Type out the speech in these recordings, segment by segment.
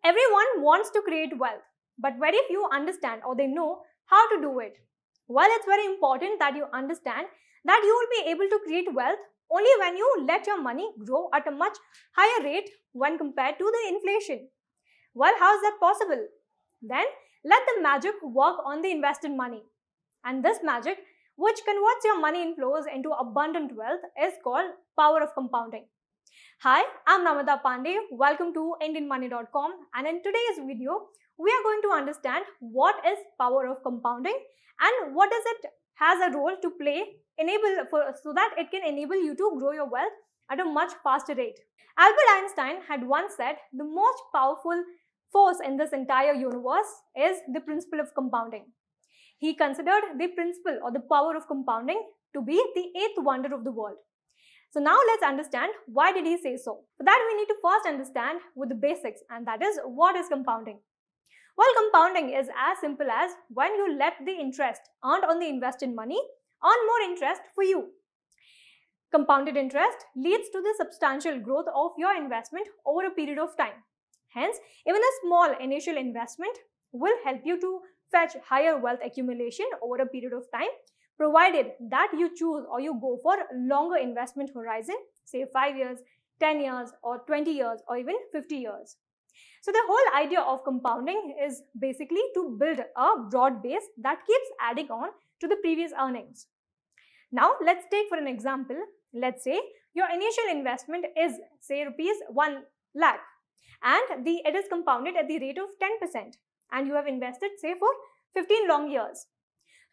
Everyone wants to create wealth, but very few understand or they know how to do it. Well, it's very important that you understand that you will be able to create wealth only when you let your money grow at a much higher rate when compared to the inflation. Well, how is that possible? Then let the magic work on the invested money. And this magic, which converts your money inflows into abundant wealth, is called power of compounding. Hi, I'm Namita Pandey. Welcome to IndianMoney.com, and in today's video, we are going to understand what is power of compounding and what does it has a role to play so that it can enable you to grow your wealth at a much faster rate. Albert Einstein had once said the most powerful force in this entire universe is the principle of compounding. He considered the principle or the power of compounding to be the eighth wonder of the world. So now let's understand why did he say so. For that we need to first understand with the basics, and that is what is compounding. Well, compounding is as simple as when you let the interest earned on the invested money earn more interest for you. Compounded interest leads to the substantial growth of your investment over a period of time. Hence, even a small initial investment will help you to fetch higher wealth accumulation over a period of time, provided that you choose or you go for longer investment horizon, say 5 years, 10 years or 20 years or even 50 years. So the whole idea of compounding is basically to build a broad base that keeps adding on to the previous earnings. Now let's take for an example, let's say your initial investment is say rupees 1 lakh and it is compounded at the rate of 10% and you have invested say for 15 long years.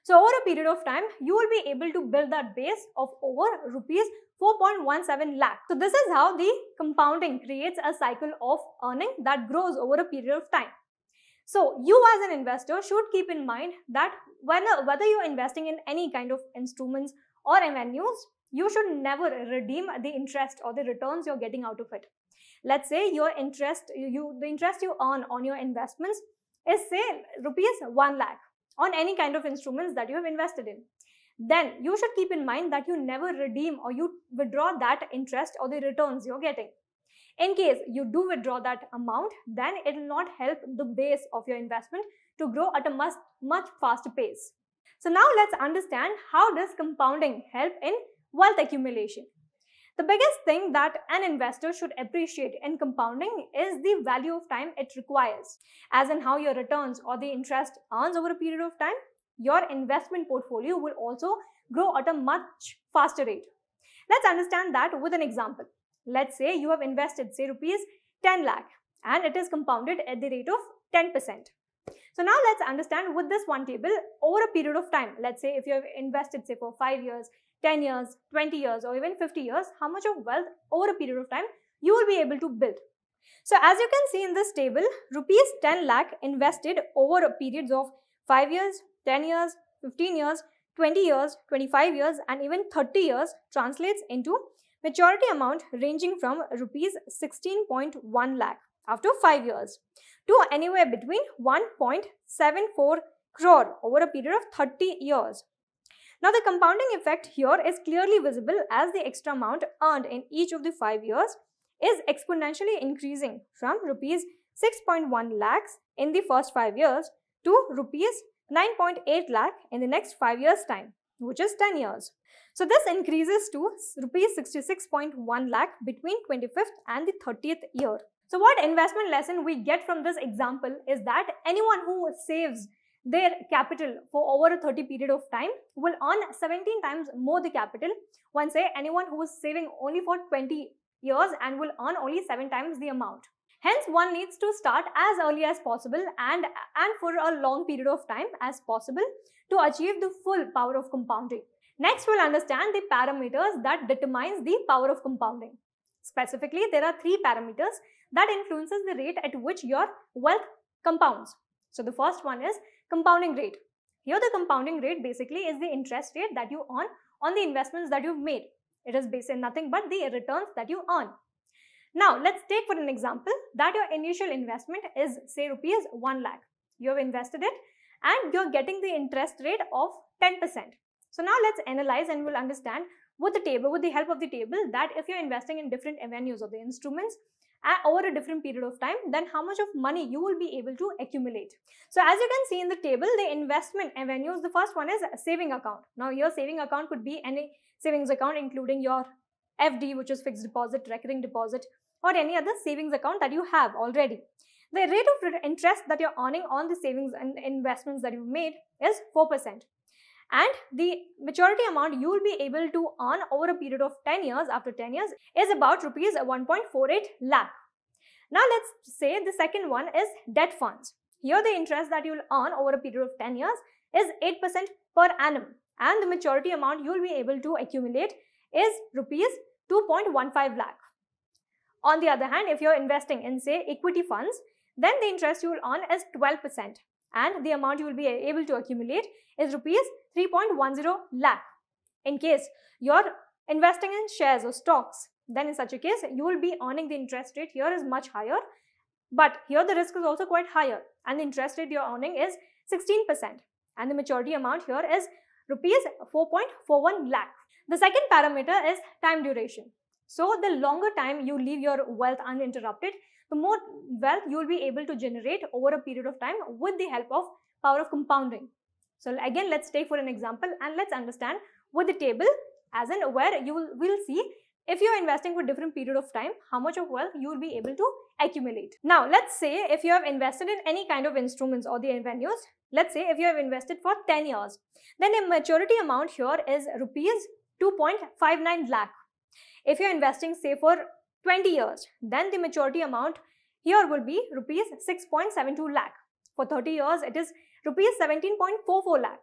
So over a period of time, you will be able to build that base of over rupees 4.17 lakh. So this is how the compounding creates a cycle of earning that grows over a period of time. So you as an investor should keep in mind that whether you're investing in any kind of instruments or avenues, you should never redeem the interest or the returns you're getting out of it. Let's say the interest you earn on your investments is say rupees 1 lakh on any kind of instruments that you have invested in. Then you should keep in mind that you never redeem or you withdraw that interest or the returns you're getting. In case you do withdraw that amount, then it will not help the base of your investment to grow at a much faster pace. So now let's understand how does compounding help in wealth accumulation. The biggest thing that an investor should appreciate in compounding is the value of time it requires, as in how your returns or the interest earns over a period of time. Your investment portfolio will also grow at a much faster rate. Let's understand that with an example. Let's say you have invested say rupees 10 lakh and it is compounded at the rate of 10%. So now let's understand with this one table over a period of time. Let's say if you have invested say for 5 years, 10 years, 20 years or even 50 years, how much of wealth over a period of time you will be able to build. So as you can see in this table, rupees 10 lakh invested over a periods of 5 years, 10 years, 15 years, 20 years, 25 years and even 30 years translates into maturity amount ranging from rupees 16.1 lakh after 5 years to anywhere between 1.74 crore over a period of 30 years. Now the compounding effect here is clearly visible as the extra amount earned in each of the 5 years is exponentially increasing from rupees 6.1 lakhs in the first 5 years to rupees 9.8 lakh in the next 5 years time, which is 10 years. So this increases to rupees 66.1 lakh between 25th and the 30th year. So what investment lesson we get from this example is that anyone who saves their capital for over a 30 period of time will earn 17 times more the capital when say anyone who is saving only for 20 years and will earn only 7 times the amount. Hence one needs to start as early as possible and for a long period of time as possible to achieve the full power of compounding. Next we'll understand the parameters that determines the power of compounding. Specifically, there are 3 parameters that influences the rate at which your wealth compounds. So the first one is compounding rate. Here the compounding rate basically is the interest rate that you earn on the investments that you've made. It is based on nothing but the returns that you earn. Now let's take for an example that your initial investment is say rupees 1 lakh. You have invested it and you're getting the interest rate of 10%. So now let's analyze and we'll understand with the help of the table that if you're investing in different avenues or the instruments, over a different period of time, then how much of money you will be able to accumulate. So as you can see in the table, the investment avenues, the first one is a saving account. Now your saving account could be any savings account, including your FD, which is fixed deposit, recurring deposit, or any other savings account that you have already. The rate of interest that you're earning on the savings and investments that you've made is 4%. And the maturity amount you will be able to earn over a period of 10 years, after 10 years, is about rupees 1.48 lakh. Now let's say the second one is debt funds. Here the interest that you will earn over a period of 10 years is 8% per annum, and the maturity amount you will be able to accumulate is rupees 2.15 lakh. On the other hand, if you're investing in, say, equity funds, then the interest you will earn is 12%, and the amount you will be able to accumulate is rupees 3.10 lakh. In case you're investing in shares or stocks, then in such a case, you will be earning the interest rate here is much higher, but here the risk is also quite higher, and the interest rate you're earning is 16%, and the maturity amount here is rupees 4.41 lakh. The second parameter is time duration. So the longer time you leave your wealth uninterrupted, the more wealth you will be able to generate over a period of time with the help of power of compounding. So again, let's take for an example and let's understand with the table, as in where you will see if you are investing for different period of time, how much of wealth you will be able to accumulate. Now let's say if you have invested in any kind of instruments or the avenues, let's say if you have invested for 10 years, then the maturity amount here is rupees 2.59 lakh. If you are investing, say, for 20 years, then the maturity amount here will be rupees 6.72 lakh. For 30 years, it is rupees 17.44 lakh.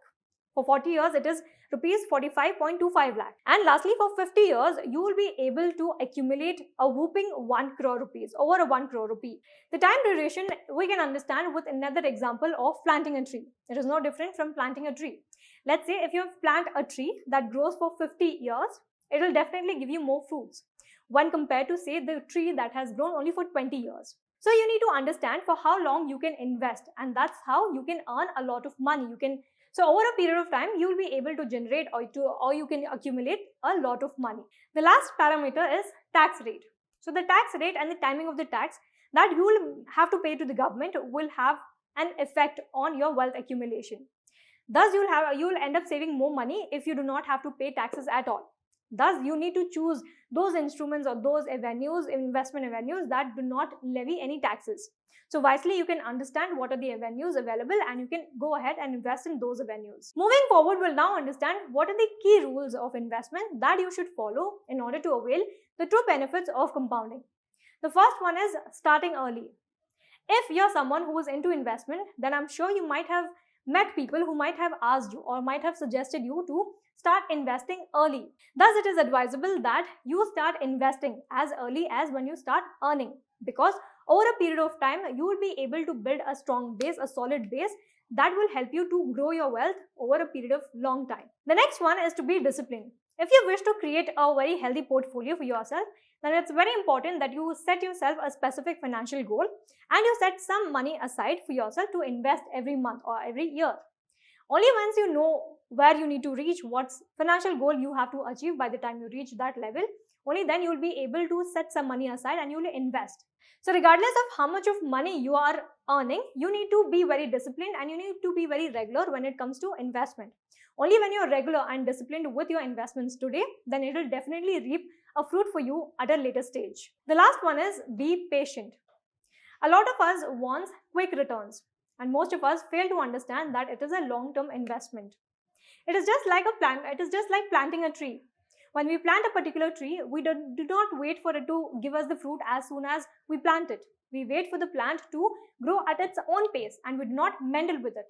For 40 years, it is rupees 45.25 lakh. And lastly, for 50 years, you will be able to accumulate a whooping 1 crore rupees, over a 1 crore rupee. The time duration we can understand with another example of planting a tree. It is no different from planting a tree. Let's say if you plant a tree that grows for 50 years, it will definitely give you more fruits when compared to, say, the tree that has grown only for 20 years. So you need to understand for how long you can invest, and that's how you can earn a lot of money. So over a period of time, you will be able to generate or you can accumulate a lot of money. The last parameter is tax rate. So the tax rate and the timing of the tax that you will have to pay to the government will have an effect on your wealth accumulation. Thus, you will end up saving more money if you do not have to pay taxes at all. Thus, you need to choose those instruments or those avenues, investment avenues that do not levy any taxes. So wisely, you can understand what are the avenues available and you can go ahead and invest in those avenues. Moving forward, we'll now understand what are the key rules of investment that you should follow in order to avail the true benefits of compounding. The first one is starting early. If you're someone who is into investment, then I'm sure you might have met people who might have asked you or might have suggested you to start investing early. Thus, it is advisable that you start investing as early as when you start earning, because over a period of time, you will be able to build a strong base, a solid base that will help you to grow your wealth over a period of long time. The next one is to be disciplined. If you wish to create a very healthy portfolio for yourself, then it's very important that you set yourself a specific financial goal and you set some money aside for yourself to invest every month or every year. Only once you know where you need to reach, what financial goal you have to achieve by the time you reach that level, only then you will be able to set some money aside and you will invest. So regardless of how much of money you are earning, you need to be very disciplined and you need to be very regular when it comes to investment. Only when you are regular and disciplined with your investments today, then it will definitely reap a fruit for you at a later stage. The last one is be patient. A lot of us want quick returns, and most of us fail to understand that it is a long-term investment. It is just like planting a tree. When we plant a particular tree, we do not wait for it to give us the fruit as soon as we plant it. We wait for the plant to grow at its own pace and we do not meddle with it.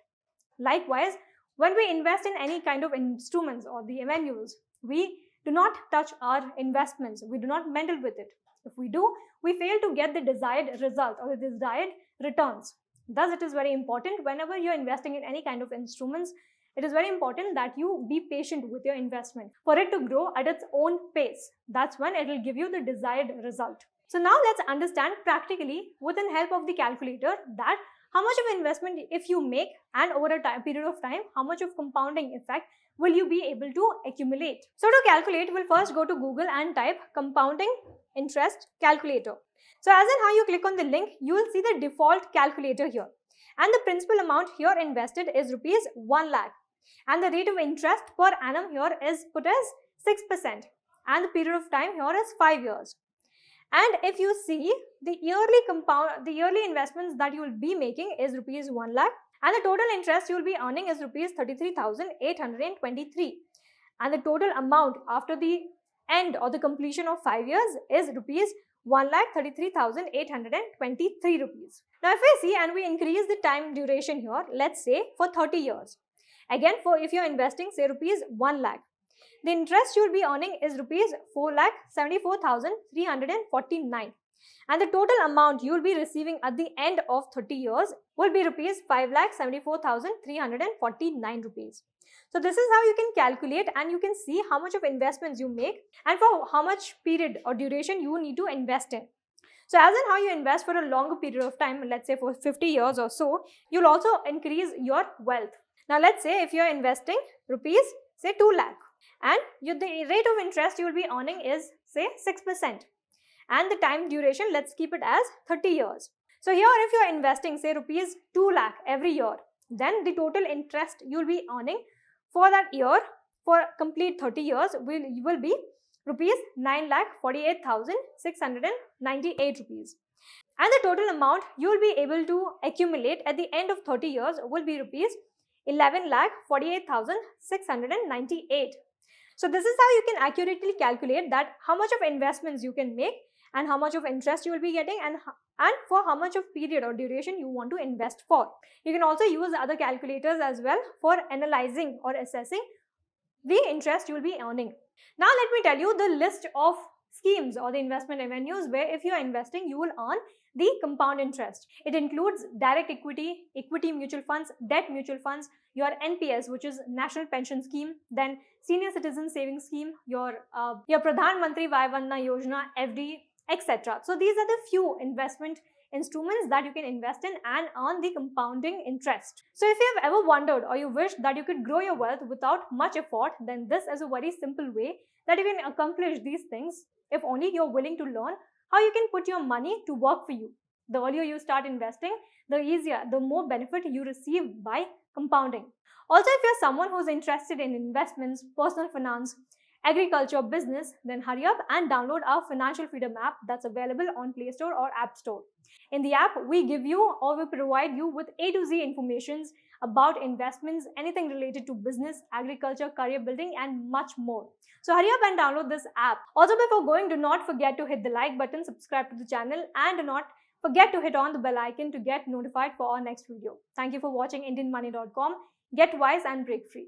Likewise, when we invest in any kind of instruments or the avenues, we do not touch our investments. We do not meddle with it. If we do, we fail to get the desired result or the desired returns. Thus, it is very important whenever you are investing in any kind of instruments, it is very important that you be patient with your investment for it to grow at its own pace. That's when it will give you the desired result. So now let's understand practically with the help of the calculator that how much of investment if you make, and over a period of time, how much of compounding effect will you be able to accumulate. So to calculate, we'll first go to Google and type compounding interest calculator. So as in how you click on the link, you will see the default calculator here. And the principal amount here invested is rupees 1 lakh. And the rate of interest per annum here is put as 6%. And the period of time here is 5 years. And if you see, the yearly investments that you will be making is rupees 1 lakh. And the total interest you will be earning is rupees 33,823. And the total amount after the end or the completion of 5 years is rupees 1,33,823 rupees. Now if we see and we increase the time duration here, let's say for 30 years. Again, if you're investing say rupees 1 lakh, the interest you will be earning is rupees 4,74,349. And the total amount you will be receiving at the end of 30 years will be rupees 5,74,349 rupees. So this is how you can calculate and you can see how much of investments you make and for how much period or duration you need to invest in. So as in how you invest for a longer period of time, let's say for 50 years or so, you'll also increase your wealth. Now let's say if you're investing rupees say 2 lakh and the rate of interest you will be earning is say 6%. And the time duration, let's keep it as 30 years. So here if you are investing say rupees 2 lakh every year, then the total interest you will be earning for that year for complete 30 years will be rupees 9,48,698 rupees. And the total amount you will be able to accumulate at the end of 30 years will be rupees 11,48,698. So this is how you can accurately calculate that how much of investments you can make and how much of interest you will be getting and for how much of period or duration you want to invest for. You can also use other calculators as well for analyzing or assessing the interest you will be earning. Now let me tell you the list of schemes or the investment avenues where if you are investing you will earn the compound interest. It includes direct equity, equity mutual funds, debt mutual funds, your NPS, which is National Pension Scheme, then Senior Citizen Savings Scheme, your Pradhan Mantri Vay Vandana Yojana, FD, etc. So these are the few investment instruments that you can invest in and earn the compounding interest. So if you have ever wondered or you wish that you could grow your wealth without much effort, then this is a very simple way that you can accomplish these things if only you're willing to learn how you can put your money to work for you. The earlier you start investing, the easier, the more benefit you receive by compounding. Also, if you're someone who's interested in investments, personal finance, agriculture, business, then hurry up and download our Financial Freedom app that's available on Play Store or App Store. In the app, we give you or we provide you with A to Z informations about investments, anything related to business, agriculture, career building, and much more. So hurry up and download this app. Also, before going, do not forget to hit the like button, subscribe to the channel, and do not forget to hit on the bell icon to get notified for our next video. Thank you for watching IndianMoney.com. Get wise and break free.